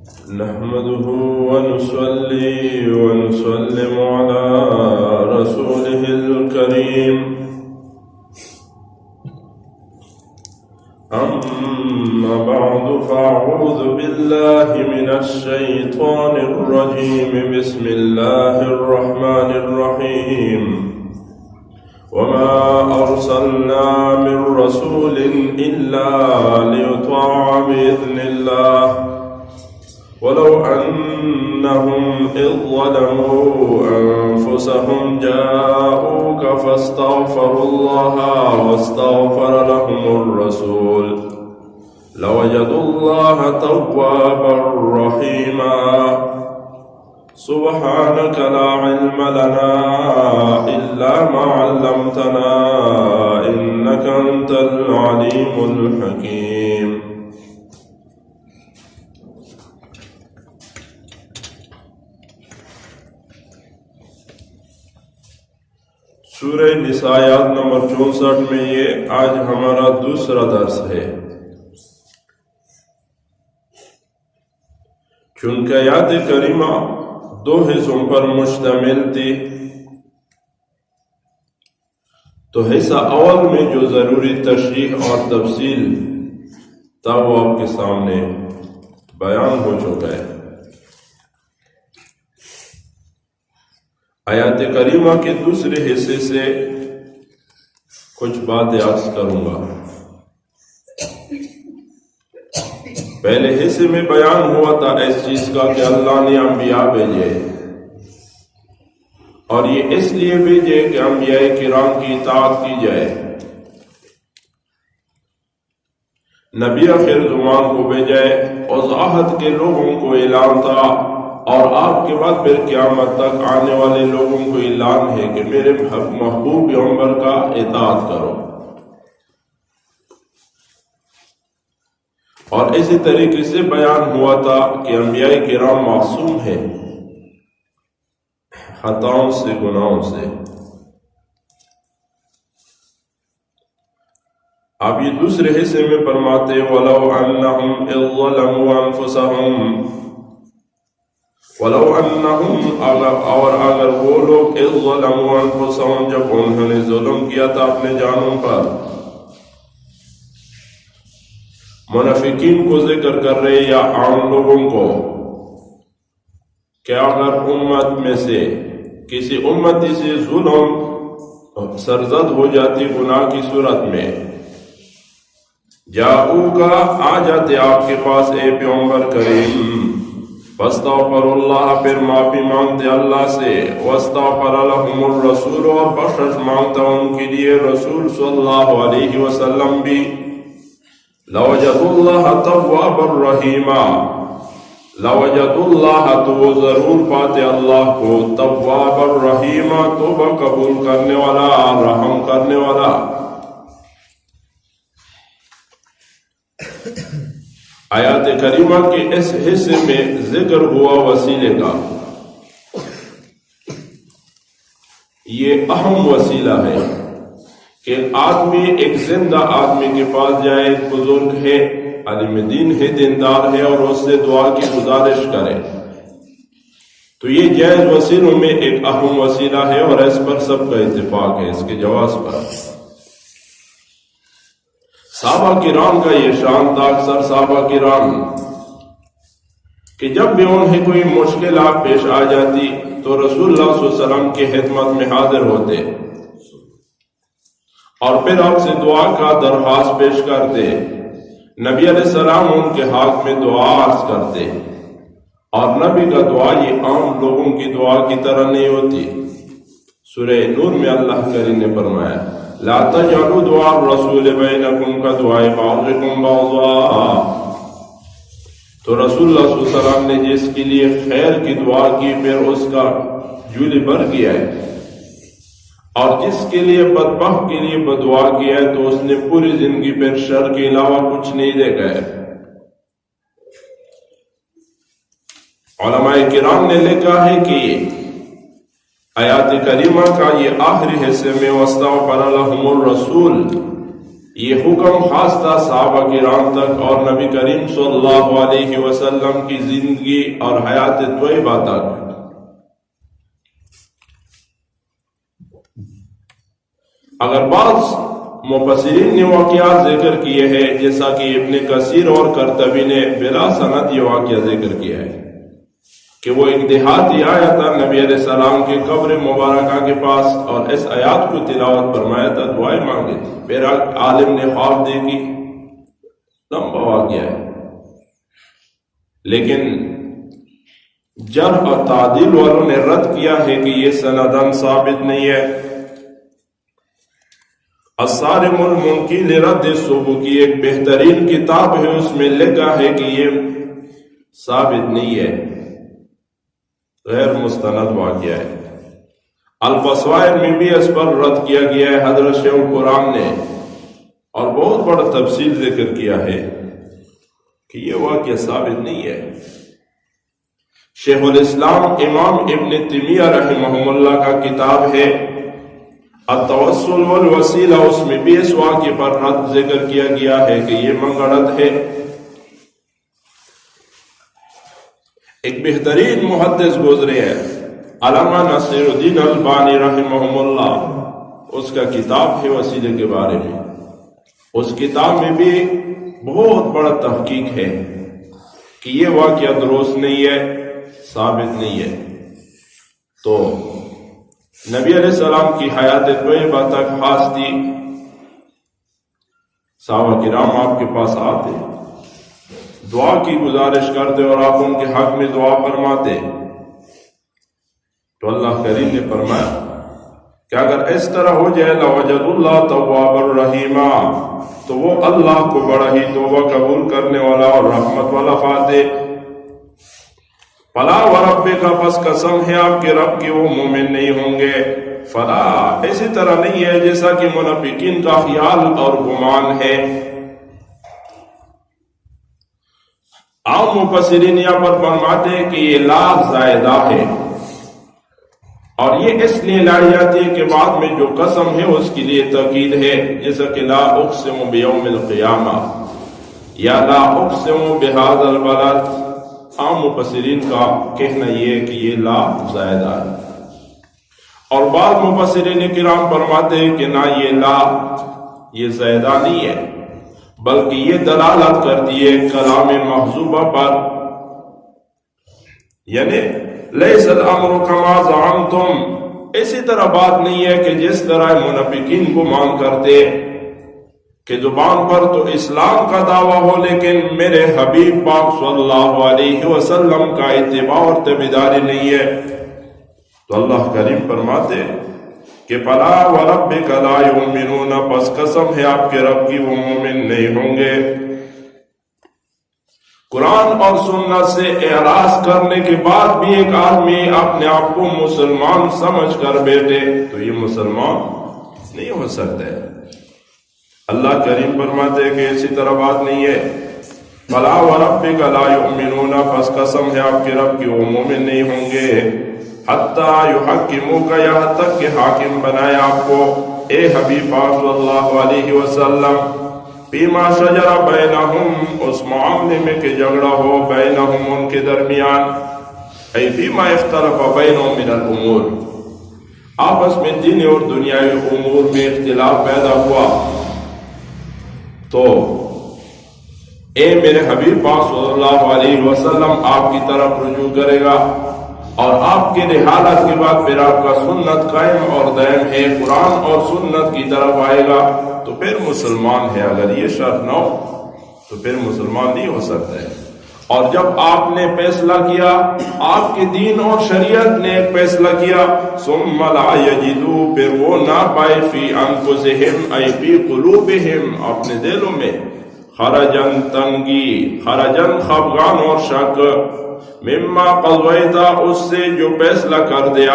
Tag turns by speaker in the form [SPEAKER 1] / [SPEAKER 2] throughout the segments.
[SPEAKER 1] نحمده ونصلي ونسلم على رسوله الكريم أما بعد فأعوذ بالله من الشيطان الرجيم بسم الله الرحمن الرحيم وما أرسلنا من رسول إلا ليطاع بإذن الله ولو أنهم إذ ظلموا أنفسهم جاءوك فاستغفروا الله واستغفر لهم الرسول لوجدوا الله توابا رحيما سبحانك لا علم لنا إلا ما علمتنا إنك أنت العليم الحكيم سورہ نساء آیات نمبر 64 میں یہ آج ہمارا دوسرا درس ہے۔ چونکہ آیات کریمہ دو حصوں پر مشتمل تھی تو حصہ اول میں جو ضروری تشریح اور تفصیل تھا وہ آپ کے سامنے بیان ہو چکا ہے۔ آیات کریمہ کے دوسرے حصے سے کچھ باتیں عرض کروں گا۔ پہلے حصے میں بیان ہوا تھا اس چیز کا کہ اللہ نے انبیاء بھیجے، اور یہ اس لیے بھیجے کہ انبیاء کرام کی اطاعت کی جائے۔ نبی آخر زمان کو بھیجے، وضاحت کے لوگوں کو اعلان تھا، اور آپ کے بعد پھر قیامت تک آنے والے لوگوں کو اعلان ہے کہ میرے محبوب پیغمبر کا اطاعت کرو۔ اور اسی طریقے سے بیان ہوا تھا کہ انبیاء کرام معصوم ہیں خطاؤں سے، گناہوں سے۔ اب یہ دوسرے حصے میں فرماتے وَلَوْ أَنَّهُمْ إِذْ ظَلَمُوا أَنفُسَهُمْ، وَلَوْ أَنَّهُمْ، اور اگر وہ لوگ اِذْ ظَلَمُوا أَنفُسَهُمْ، جب انہوں نے ظلم کیا تھا اپنے جانوں پر۔ منافقین کو ذکر کر رہے یا عام لوگوں کو کہ اگر امت میں سے کسی امتی سے ظلم سرزد ہو جاتی گناہ کی صورت میں، جاؤگا، آ جاتے آپ کے پاس اے پیغمبر کریم، فاستغفر اللہ، پھر معافی مانگتے اللہ سے، واستغفر لهم الرسول، اور بخشش مانگتا ان کے لیے رسول صلی اللہ علیہ وسلم بھی، لوجدوا اللہ توابا رحیما، لوجدوا اللہ، تو وہ ضرور پاتے اللہ کو، توابا رحیما، توبہ قبول کرنے والا، رحم کرنے والا۔ آیات کریمہ کے اس حصے میں ذکر ہوا وسیلے کا۔ یہ اہم وسیلہ ہے کہ آدمی ایک زندہ آدمی کے پاس جائے، ایک بزرگ ہے، عالم دین ہے، دیندار ہے، اور اس سے دعا کی گزارش کرے، تو یہ جائز وسیلوں میں ایک اہم وسیلہ ہے، اور اس پر سب کا اتفاق ہے، اس کے جواز پر۔ صحابہ کرام کا یہ شان تھا، اکثر صحابہ کرام کہ جب بھی انہیں کوئی مشکلات پیش آ جاتی تو رسول اللہ صلی اللہ علیہ وسلم کی خدمت میں حاضر ہوتے، اور پھر آپ سے دعا کا درخواست پیش کرتے۔ نبی علیہ السلام ان کے ہاتھ میں دعا عرض کرتے، اور نبی کا دعا یہ عام لوگوں کی دعا کی طرح نہیں ہوتی۔ سورہ نور میں اللہ کریم نے فرمایا لا تجعلوا دعاء الرسول بینکم کدعاء بعضکم بعضا، تو رسول اللہ صلی اللہ علیہ وسلم نے جس کے لیے خیر کی دعا کی پھر اس کا جھولی بھر گیا ہے، اور جس کے لیے بدبخت کے لیے بدعا کیا ہے تو اس نے پوری زندگی پھر شر کے علاوہ کچھ نہیں دیکھا ہے۔ علماء کرام نے لکھا ہے کہ آیات کریمہ کا یہ آخری حصے میں واستغفر لهم الرسول، یہ حکم خاص تھا صحابہ کرام تک اور نبی کریم صلی اللہ علیہ وسلم کی زندگی اور حیات طیبہ تک۔ اگر بعض مفسرین نے واقعات ذکر کیے ہیں، جیسا کہ ابن کثیر اور قرطبی نے بلا سند یہ واقعہ ذکر کیا ہے کہ وہ ایک دیہاتی آیا تھا نبی علیہ السلام کی قبر مبارکہ کے پاس اور اس آیات کو تلاوت فرمایا تھا، دعائیں مانگی تھی۔ پھر عالم نے خواب دیکھی، لمبا واقعہ ہے، لیکن جرح اور تعدیل والوں نے رد کیا ہے کہ یہ سندن ثابت نہیں ہے۔ الصارم المنکی لرد السبکی ایک بہترین کتاب ہے، اس میں لکھا ہے کہ یہ ثابت نہیں ہے، غیر مستند واقعہ ہے۔ البصائر میں بھی اس پر رد کیا گیا ہے حضرت شیخ القرآن نے، اور بہت بڑا تفصیل ذکر کیا ہے کہ یہ واقعہ ثابت نہیں ہے۔ شیخ الاسلام امام ابن تیمیہ رحمہ اللہ کا کتاب ہے التوسل والوسیلہ، اس میں بھی اس واقعے پر رد ذکر کیا گیا ہے کہ یہ منگڑت ہے۔ ایک بہترین محدث گزرے ہیں علامہ ناصر الدین البانی رحمہ اللہ، اس کا کتاب ہے وسیلے کے بارے میں۔ اس کتاب میں بھی بہت بڑا تحقیق ہے کہ یہ واقعہ درست نہیں ہے، ثابت نہیں ہے۔ تو نبی علیہ السلام کی حیات طیبہ تک خاص تھی، صحابہ کرام آپ کے پاس آتے، دعا کی گزارش کرتے اور آپ ان کے حق میں دعا فرماتے، تو اللہ کریم نے فرمایا کہ اگر اس طرح ہو جائے لَوَجَدُ اللَّهَ تَوَّابًا رَحِيمًا، تو وہ اللہ کو بڑا ہی توبہ قبول کرنے والا اور رحمت والا پاتے۔ فلا وربک، پس قسم ہے آپ کے رب کی وہ مومن نہیں ہوں گے۔ فلا اسی طرح نہیں ہے جیسا کہ منافقین کا خیال اور گمان ہے۔ عام مفسرین یہاں پر فرماتے ہیں کہ یہ لا زائدہ ہے، اور یہ اس لیے لائی جاتی ہے کہ بعد میں جو قسم ہے اس کے لیے تاکید ہے، جیسا کہ لا اقسم بیوم القیامہ یا لا اقسم بہذا البلد۔ عام مفسرین کا کہنا یہ ہے کہ یہ لا زائدہ ہے، اور بعض مفسرین کرام فرماتے ہیں کہ نہ یہ لا یہ زائدہ نہیں ہے، بلکہ یہ دلالت کرتی ہے کلام محذوبہ پر، یعنی لیس الامر کما زعمتم، اسی طرح بات نہیں ہے کہ جس طرح منافقین گمان کرتے کہ زبان پر تو اسلام کا دعویٰ ہو لیکن میرے حبیب پاک صلی اللہ علیہ وسلم کا اتباع اور تابعداری نہیں ہے۔ تو اللہ کریم فرماتے کہ فلا وربک لا یؤمنون، پس قسم ہے آپ کے رب کی وہ مومن نہیں ہوں گے۔ قرآن اور سنت سے اعراض کرنے کے بعد بھی ایک آدمی اپنے آپ کو مسلمان سمجھ کر بیٹھے تو یہ مسلمان نہیں ہو سکتا ہے۔ اللہ کریم فرماتے کہ اسی طرح بات نہیں ہے۔ فلا وربک لا یؤمنون، پس قسم ہے آپ کے رب کی وہ مومن نہیں ہوں گے، حتی یحکموک، یہاں تک کہ حاکم بنائے آپ کو اے حبیب پاک صلی اللہ علیہ وسلم، فیما شجر بینہم، اس معاملے میں کہ جھگڑا ہو بینہم ان کے درمیان، ای فیما اختلف بینہم من الامور، آپس میں دینی اور دنیاوی امور میں اختلاف پیدا ہوا، تو اے میرے حبیب پاک صلی اللہ علیہ وسلم آپ کی طرف رجوع کرے گا، اور آپ کے رحالت کے بعد پھر آپ کا سنت قائم اور دائم ہے، قرآن اور سنت کی طرف آئے گا تو پھر مسلمان ہے۔ اگر یہ شرط نہ ہو تو پھر مسلمان نہیں ہو سکتا ہے۔ اور جب آپ نے فیصلہ کیا، آپ کے دین اور شریعت نے ایک فیصلہ کیا، ثم لا یجدوا، پھر وہ نہ پائے فی انفسہم، ای فی قلوبہم، اپنے دلوں میں، خرجن تنگی، خرجن خفگان اور شک، مما قضیتا، اس سے جو فیصلہ کر دیا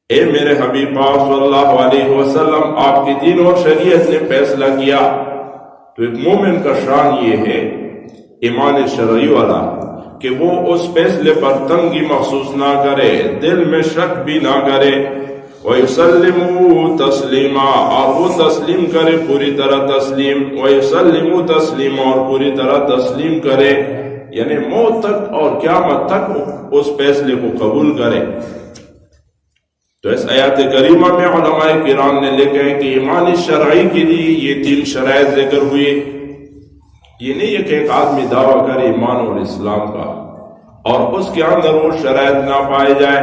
[SPEAKER 1] اے میرے حبیب پاک صلی اللہ علیہ وسلم، آپ کے دین اور شریعت نے فیصلہ کیا۔ تو ایک مومن کا شان یہ ہے، ایمان شرعی والا، کہ وہ اس فیصلے پر تنگی محسوس نہ کرے، دل میں شک بھی نہ کرے، وَيُسَلِّمُوا تَسْلِيمًا، اور وہ تسلیم کرے پوری طرح تسلیم، وَيُسَلِّمُوا تَسْلِيمًا، اور پوری طرح تسلیم کرے، یعنی موت تک اور قیامت تک اس فیصلے کو قبول کرے۔ تو اس آیات کریمہ میں علماء کرام نے لکھا ہے کہ ایمان شرعی کے لیے یہ 3 شرائط ذکر ہوئی۔ یہ نہیں ہے کہ ایک آدمی دعویٰ کرے ایمان اور اسلام کا اور اس کے اندر وہ شرائط نہ پائے جائے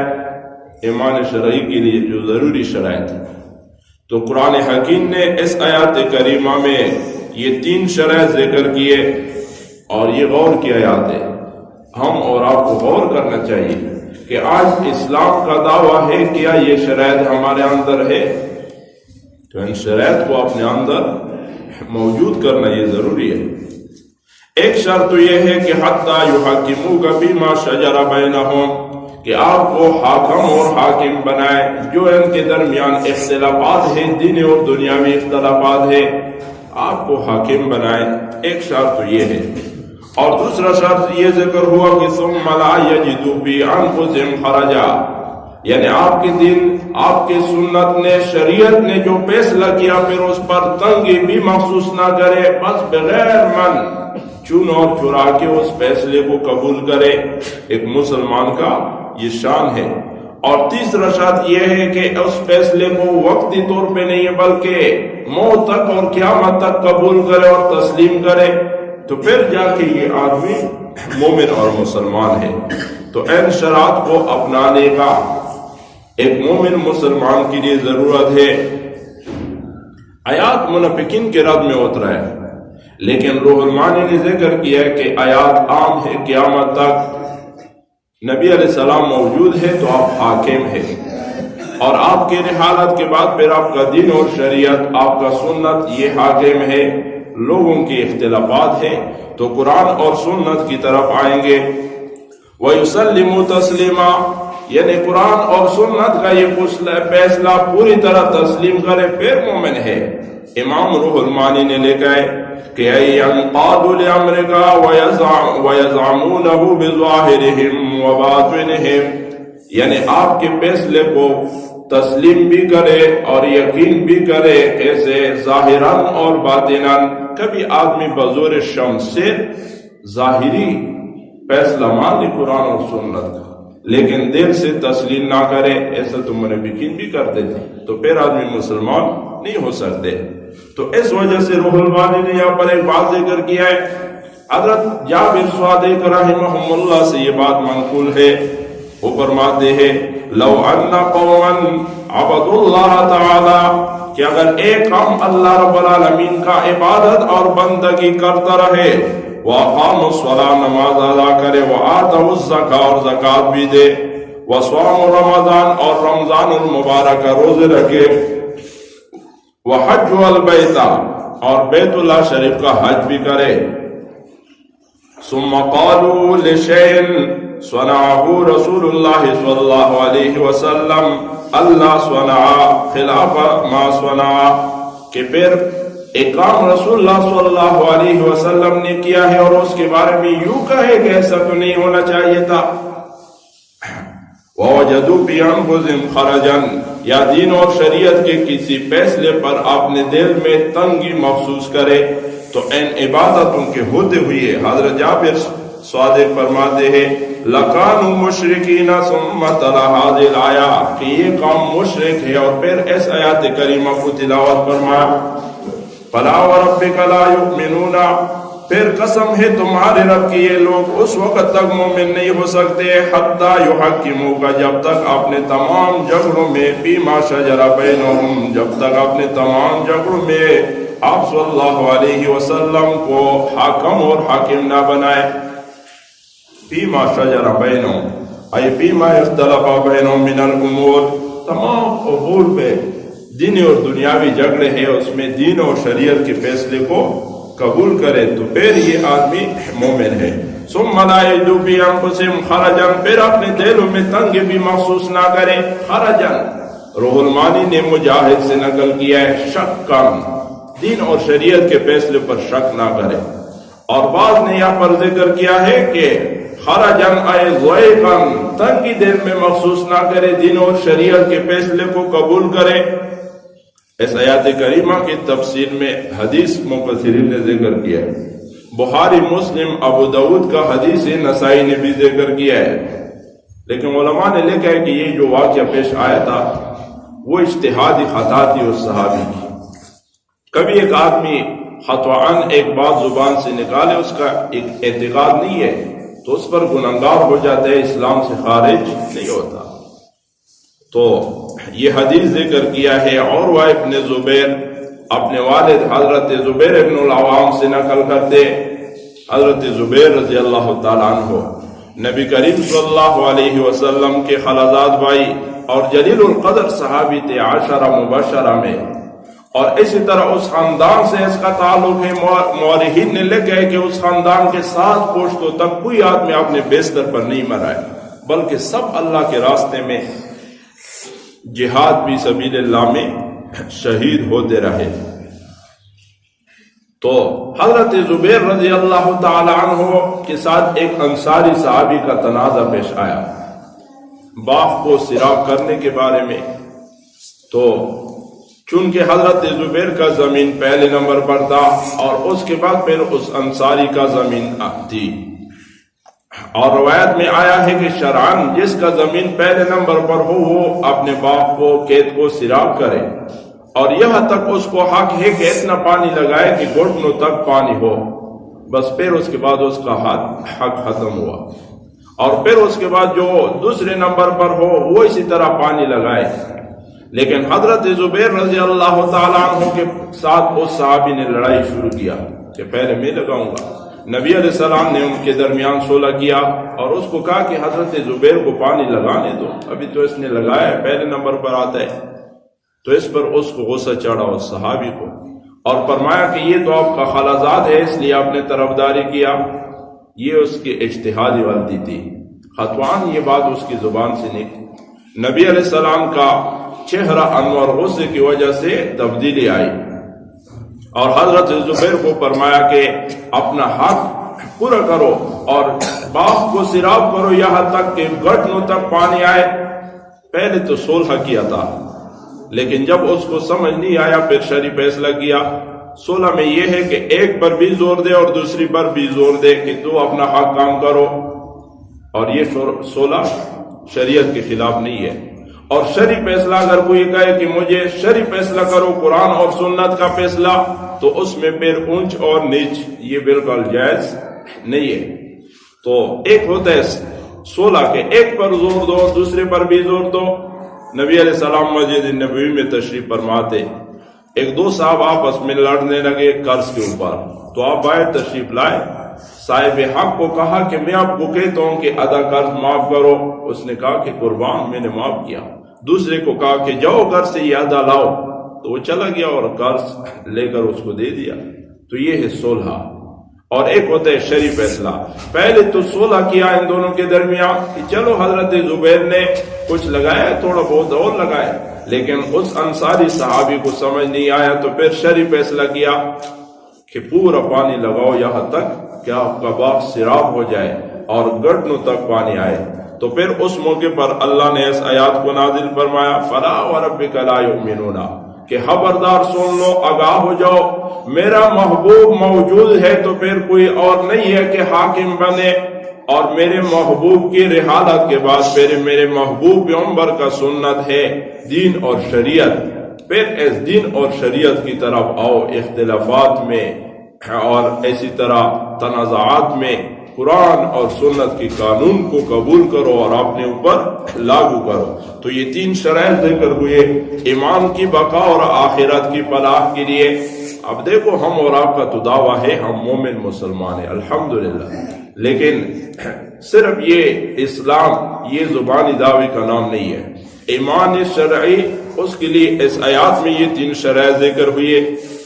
[SPEAKER 1] ایمان شرعی کے لیے جو ضروری شرائط ہے۔ تو قرآن حکیم نے اس آیات کریمہ میں یہ 3 شرائط ذکر کیے اور یہ غور کی آیات ہے۔ ہم اور آپ کو غور کرنا چاہیے کہ آج اسلام کا دعویٰ ہے، کیا یہ شرائط ہمارے اندر ہے؟ تو ان شرائط کو اپنے اندر موجود کرنا یہ ضروری ہے۔ ایک شرط تو یہ ہے کہ حتی یحکموک فیما شجر بینہم، کہ آپ کو حاکم اور حاکم بنائے جو ان کے درمیان اختلافات ہیں، دینی اور دنیاوی اختلافات ہیں، آپ کو حاکم بنائے۔ ایک شرط تو یہ ہے، اور دوسرا شرط یہ ذکر ہوا کہ ثم لا یجدوا فی انفسہم حرجا، یعنی آپ کے دین، آپ کے سنت نے، شریعت نے جو فیصلہ کیا پھر اس پر تنگی بھی محسوس نہ کرے، بس بغیر من چن اور چرا کے اس فیصلے کو قبول کرے۔ ایک مسلمان کا یہ شان ہے۔ اور تیسرا شرط یہ ہے کہ اس فیصلے کو وقتی طور پہ نہیں بلکہ موت تک اور قیامت تک قبول کرے اور تسلیم کرے، تو پھر جا کے یہ آدمی مومن اور مسلمان ہے۔ تو ان شرائط کو اپنانے کا ایک مومن مسلمان کے لیے ضرورت ہے۔ آیات منافقین کے رد میں اترا ہے، لیکن روح المانی نے ذکر کیا ہے کہ آیات عام ہے، قیامت تک نبی علیہ السلام موجود ہے تو آپ حاکم ہیں، اور آپ کے رحالت کے بعد پھر آپ کا دین اور شریعت، آپ کا سنت یہ حاکم ہے۔ لوگوں کے اختلافات ہیں تو قرآن اور سنت کی طرف آئیں گے۔ وَيُسَلِّمُوا تَسْلِيمًا، یعنی قرآن اور سنت کا یہ فیصلہ پوری طرح تسلیم کرے پھر مومن ہے۔ امام روح المانی نے لکھا ہے کہ يَنْقَادُ لِأَمْرِكَ وَيَزْعَمُونَهُ بِظَاهِرِهِمْ وَبَاطِنِهِمْ، یعنی آپ کے فیصلے کو تسلیم بھی کرے اور یقین بھی کرے، ایسے ظاہراً اور باطناً۔ کبھی آدمی بزور شمس سے ظاہری فیصلہ مان لی قرآن اور سنت کا، لیکن دل سے تسلیم نہ کرے، ایسا تو منافقین بھی کرتے تھے، تو پھر آدمی مسلمان نہیں ہو سکتے۔ تو اس وجہ سے روح المانی نے یہاں پر ایک بات ذکر کیا ہے۔ حضرت جابر صادق رحمہم اللہ سے یہ بات منقول ہے، وہ فرماتے ہیں لو ان قوما عبدوا اللہ تعالی، کہ اگر ایک قوم اللہ رب العالمین کا عبادت اور بندگی کرتا رہے، وَأَقَامُوا الصَّلَاةَ، نماز ادا کرے، وَآتَوُا الزَّكَاةَ، اور زکوٰۃ بھی دے، وَصَامُوا رمضان، اور رمضان المبارک کا روزے رکھے، وَحَجُّوا الْبَيْتَ، اور بیت اللہ شریف کا حج بھی کرے، ثُمَّ قَالُوا لِشَيْءٍ صَنَعَهُ رسول اللہ صلی اللہ علیہ وسلم اللہ صنع خلاف ما صنع، کہ پھر ایک کام رسول اللہ صلی اللہ علیہ وسلم نے کیا ہے اور اس کے بارے میں یوں کہے کہ ایسا تو نہیں ہونا چاہیے تھا۔ وَوَجَدُوا فِي أَنفُسِهِمْ خَرَجًا، یا دین اور شریعت کے کسی فیصلے پر اپنے دل میں تنگی محسوس کرے، تو ان عبادتوں کے ہوتے ہوئے حضرت جابر صادق فرماتے ہیں لَكَانُوا مُشْرِكِينَ ثُمَّ تَلَا هَذِهِ الْآيَةَ، کہ یہ قوم مشرک ہے، اور پھر اس آیات کریمہ کو تلاوت فرمایا فَلَا وَرَبِّكَ لَا يُؤْمِنُونَ، پھر قسم ہے تمہارے رب کی یہ لوگ اس وقت تک مومن نہیں ہو سکتے حَتَّى يُحَكِّمُوكَ، جب تک اپنے تمام جھگڑوں میں فِيمَا شَجَرَ بَيْنَهُمْ، جب تک اپنے تمام جھگڑوں میں آپ صلی اللہ علیہ وسلم کو حاکم اور حاکم نہ بنائے۔ فِيمَا شَجَرَ بَيْنَهُمْ أي فِيمَا اختلف بَيْنَهُمْ مِنَ الْأُمُورِ، تمام امور پہ دینی اور دنیاوی جھگڑے ہیں، اس میں دین اور شریعت کے فیصلے کو قبول کرے تو پھر یہ آدمی مومن ہے۔ ثم لا يجدوا في انفسهم خرجا، پھر اپنے دلوں میں تنگی بھی محسوس نہ کرے۔ خرجا روح المانی نے مجاہد سے نقل کیا ہے شک کم، دین اور شریعت کے فیصلے پر شک نہ کرے، اور بعض نے یہاں پر ذکر کیا ہے کہ خرجن اے ضیقن، تنگی دل میں محسوس نہ کرے، دین اور شریعت کے فیصلے کو قبول کرے۔ اس آیات کریمہ کی تفسیر میں حدیث مفسرین نے ذکر کیا ہے، بخاری، مسلم، ابو داؤد کا حدیث ہے، نسائی نے بھی ذکر کیا ہے، لیکن علماء نے لکھا ہے کہ یہ جو واقعہ پیش آیا تھا وہ اجتہادی خطا تھی اس صحابی کی۔ کبھی ایک آدمی خطوان ایک بات زبان سے نکالے، اس کا ایک اعتقاد نہیں ہے تو اس پر گنہگار ہو جاتا ہے، اسلام سے خارج نہیں ہوتا۔ تو یہ حدیث ذکر کیا ہے عروہ ابن زبیر اپنے والد حضرت زبیر ابن العوام سے نقل کرتے، حضرت زبیر رضی اللہ تعالیٰ عنہ نبی کریم صلی اللہ علیہ وسلم کے خالزاد بھائی اور جلیل القدر صحابی تھے 10 مبشرہ میں، اور اسی طرح اس خاندان سے اس کا تعلق ہے۔ مورخین نے لکھا ہے کہ اس خاندان کے 7 پشتوں تک کوئی آدمی اپنے بستر پر نہیں مرا ہے، بلکہ سب اللہ کے راستے میں جہاد فی سبیل اللہ میں شہید ہوتے رہے۔ تو حضرت زبیر رضی اللہ تعالی عنہ کے ساتھ ایک انصاری صحابی کا تنازع پیش آیا باغ کو سیراب کرنے کے بارے میں۔ تو چونکہ حضرت زبیر کا زمین پہلے نمبر پر تھا اور اس کے بعد پھر اس انصاری کا زمین تھی، اور روایت میں آیا ہے کہ شرعاً جس کا زمین پہلے نمبر پر ہو وہ اپنے باغ کو، کھیت کو سیراب کرے، اور یہاں تک اس کو حق ہے کہ اتنا پانی لگائے کہ گھٹنوں تک پانی ہو، بس پھر اس کے بعد اس کا حق ختم ہوا۔ اور پھر اس کے بعد جو دوسرے نمبر پر ہو وہ اسی طرح پانی لگائے۔ لیکن حضرت زبیر رضی اللہ تعالیٰ عنہ کے ساتھ اس صحابی نے لڑائی شروع کیا کہ پہلے میں لگاؤں گا۔ نبی علیہ السلام نے ان کے درمیان صلح کیا اور اس کو کہا کہ حضرت زبیر کو پانی لگانے دو، ابھی تو اس نے لگایا ہے، پہلے نمبر پر آتا ہے۔ تو اس پر اس کو غصہ چڑھا اس صحابی کو، اور فرمایا کہ یہ تو آپ کا خالزاد ہے اس لیے آپ نے طرفداری کیا۔ یہ اس کی اجتہادی غلطی تھی، خطوان یہ بات اس کی زبان سے نکلی۔ نبی علیہ السلام کا چہرہ انور غصے کی وجہ سے تبدیلی آئی، اور حضرت زبیر کو فرمایا کہ اپنا حق پورا کرو اور باغ کو سیراب کرو یہاں تک کہ گھٹنوں تک پانی آئے۔ پہلے تو صلح کیا تھا، لیکن جب اس کو سمجھ نہیں آیا پھر شرعی فیصلہ کیا۔ صلح میں یہ ہے کہ ایک پر بھی زور دے اور دوسری پر بھی زور دے کہ تو اپنا حق کام کرو، اور یہ صلح شریعت کے خلاف نہیں ہے۔ اور شرعی فیصلہ اگر کوئی کہے کہ مجھے شرعی فیصلہ کرو قرآن اور سنت کا فیصلہ، تو اس میں پھر اونچ اور نیچ یہ بالکل جائز نہیں ہے۔ تو ایک ہوتا ہے صلح کے ایک پر زور دو دوسرے پر بھی زور دو۔ نبی علیہ السلام مسجد نبوی میں تشریف فرماتے، ایک دو صاحب آپس میں لڑنے لگے قرض کے اوپر، تو آپ باہر تشریف لائے، صاحب حق کو کہا کہ میں آپ کو کہتا ہوں کہ ادا قرض معاف کرو، اس نے کہا کہ قربان میں نے معاف کیا۔ دوسرے کو کہا کہ جاؤ گھر سے یہ ادا لاؤ، تو وہ چلا گیا اور قرض لے کر اس کو دے دیا۔ تو یہ ہے صلح۔ اور ایک ہوتا ہے شرعی فیصلہ، پہلے تو صلح کیا ان دونوں کے درمیان کہ چلو حضرت زبیر نے کچھ لگایا تھوڑا بہت اور لگایا، لیکن اس انصاری صحابی کو سمجھ نہیں آیا، تو پھر شرعی فیصلہ کیا کہ پورا پانی لگاؤ یہاں تک کہ آپ کا باغ سیراب ہو جائے اور گھٹنوں تک پانی آئے۔ تو پھر اس موقع پر اللہ نے اس آیات کو نازل فرمایا، فَلَا وَرَبِّكَ لَا يُؤْمِنُونَ، کہ خبردار سن لو، آگاہ ہو جاؤ، میرا محبوب موجود ہے تو پھر کوئی اور نہیں ہے کہ حاکم بنے، اور میرے محبوب کی رحالت کے بعد پھر میرے محبوب پیغمبر کا سنت ہے دین اور شریعت، پھر اس دین اور شریعت کی طرف آؤ، اختلافات میں اور اسی طرح تنازعات میں قرآن اور سنت کے قانون کو قبول کرو اور اپنے اوپر لاگو کرو۔ تو یہ 3 شرائط ذکر ہوئے ایمان کی بقا اور آخرت کی فلاح کے لیے۔ اب دیکھو ہم اور آپ کا تو دعویٰ ہے ہم مومن مسلمان ہیں الحمدللہ، لیکن صرف یہ اسلام یہ زبانی دعوے کا نام نہیں ہے، ایمان شرعی اس کے لیے اس آیات میں یہ 3 شرائط ذکر ہوئے۔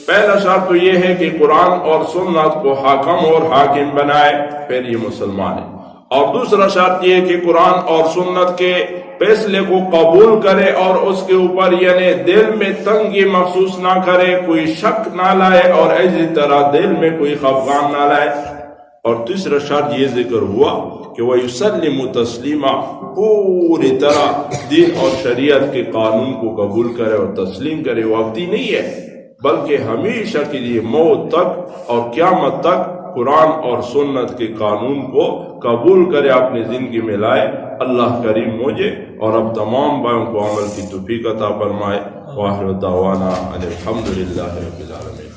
[SPEAKER 1] پہلا شرط تو یہ ہے کہ قرآن اور سنت کو حاکم اور حاکم بنائے، پھر یہ مسلمان ہے۔ اور دوسرا شرط یہ ہے کہ قرآن اور سنت کے فیصلے کو قبول کرے اور اس کے اوپر یعنی دل میں تنگی محسوس نہ کرے، کوئی شک نہ لائے اور اسی طرح دل میں کوئی خفگان نہ لائے۔ اور تیسرا شرط یہ ذکر ہوا کہ وہ یسلم تسلیما، پوری طرح دین اور شریعت کے قانون کو قبول کرے اور تسلیم کرے. وقتی نہیں ہے بلکہ ہمیشہ کے لیے موت تک اور قیامت تک قرآن اور سنت کے قانون کو قبول کرے، اپنی زندگی میں لائے. اللہ کریم مجھے اور اب تمام بھائیوں کو عمل کی توفیق عطا فرمائے. وآخر دعوانا الحمدللہ رب العالمین.